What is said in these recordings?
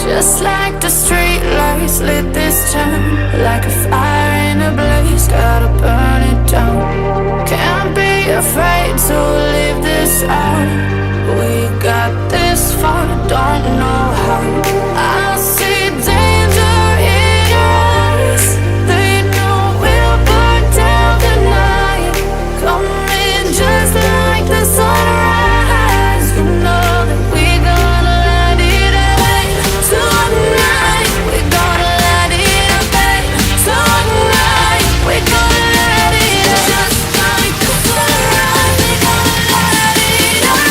Just like the street lights lit this town, like a fire in a blaze, gotta burn it down. Can't be afraid to leave this out. We got this far, don't know how. I see danger in your eyes. They know we'll burn down the night. Coming just like the sunrise. You know that we gonna light it up tonight. We gonna light it up tonight. We gonna light it up just like the sunrise. We gonna light it up.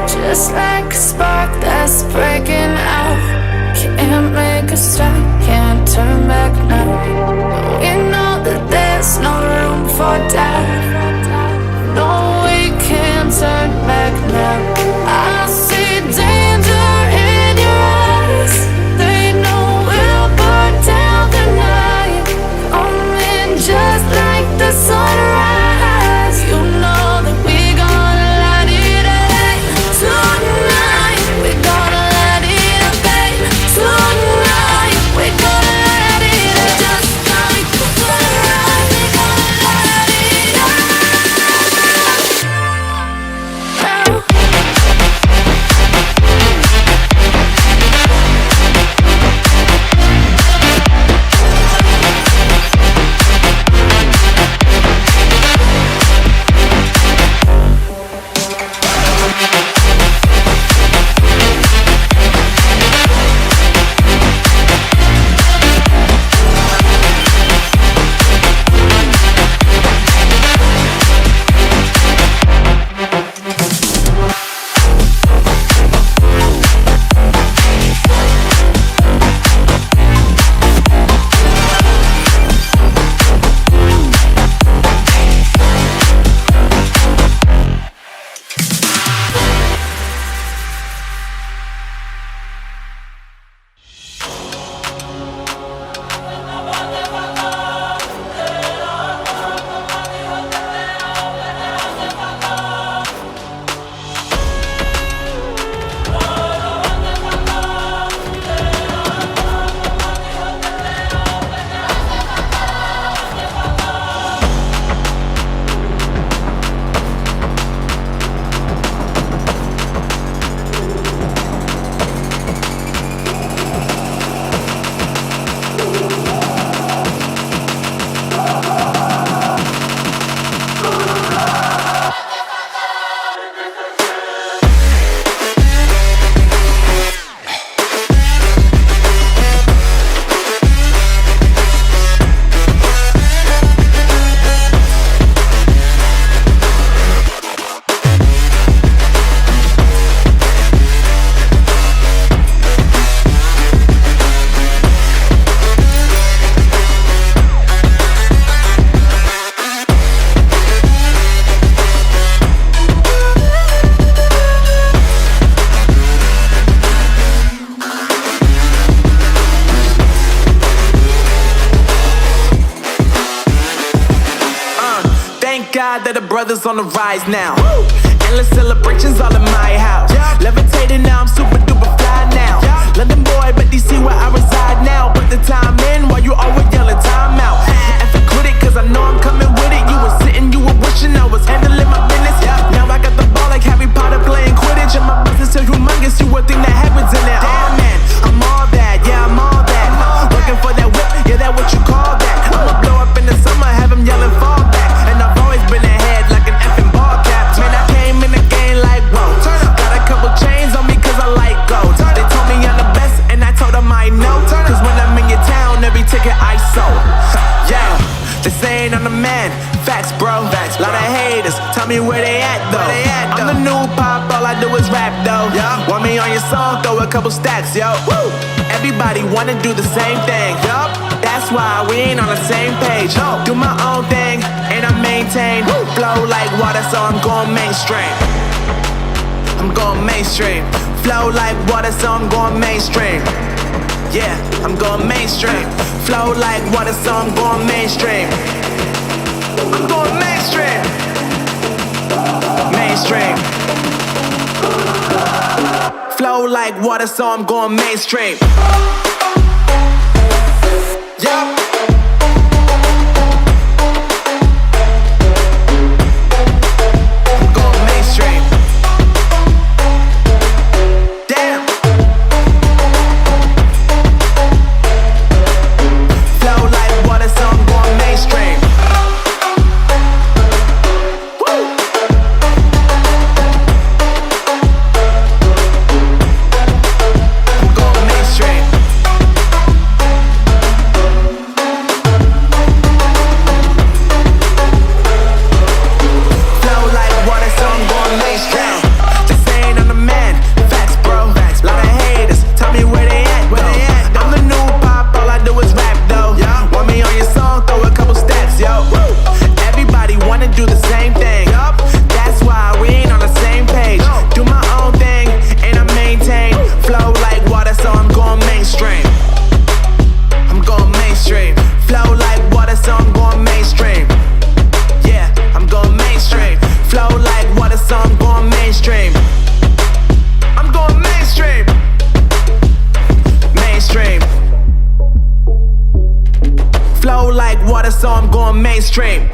Just like a spark that's breaking out. Can't make a stop, can't turn back now. We know that there's no room for doubt. No, we can't turn back now. I see danger in your eyes. They know we'll burn down the night. Coming just like the sunrise. You know that we gonna light it up tonight. We gonna light it up tonight. We gonna light it up just like the sunrise. We gonna light it up. That the brothers on the rise now. Endless celebrations all in my house. Levitating now, I'm super duper fly now. London boy, but DC where I reside now. Put the time in while you always yelling time out. And for quit it, cause I know I'm coming with it. You were sitting, you were wishing I was handling my business. Now I got the ball like Harry Potter playing Quidditch. And my business is humongous, you would think that happens in it. Damn man, I'm all that, yeah I'm all that. Working for that whip, yeah that what you call that. I'ma blow up in the summer, have them yelling fall back. And I've always been ahead like an effing ball cap. Man, I came in the game like tell me where they at though. I'm the new pop, all I do is rap though. Want me on your song, throw a couple stacks, yo. Woo! Everybody wanna do the same thing, yup. That's why we ain't on the same page. Do my own thing, and I maintain. Flow like water, so I'm going mainstream. I'm going mainstream. Flow like water, so I'm going mainstream. Yeah, I'm going mainstream. Flow like water, so I'm going mainstream. I'm going mainstream. Mainstream. Flow like water, so I'm going mainstream. Yup. I'm going mainstream. Damn. Flow like water, so I'm going mainstream. Woo. I'm going mainstream. Flow like water, so I'm going mainstream. Just saying I'm the man. Facts, bro. Lot of haters, tell me where they at, though. I'm the new pop, all I do is rap, though. Want me on your song, throw a couple stacks, yo. Everybody wanna do the same thing. That's why we ain't on the same page. Do my own thing, and I maintain. Flow like water, so I'm going mainstream. I'm going mainstream. Flow like water, so I'm going mainstream. Yeah, I'm going mainstream. Flow like water, so I'm going mainstream. I'm going mainstream. Mainstream. Flow like water, so I'm going mainstream.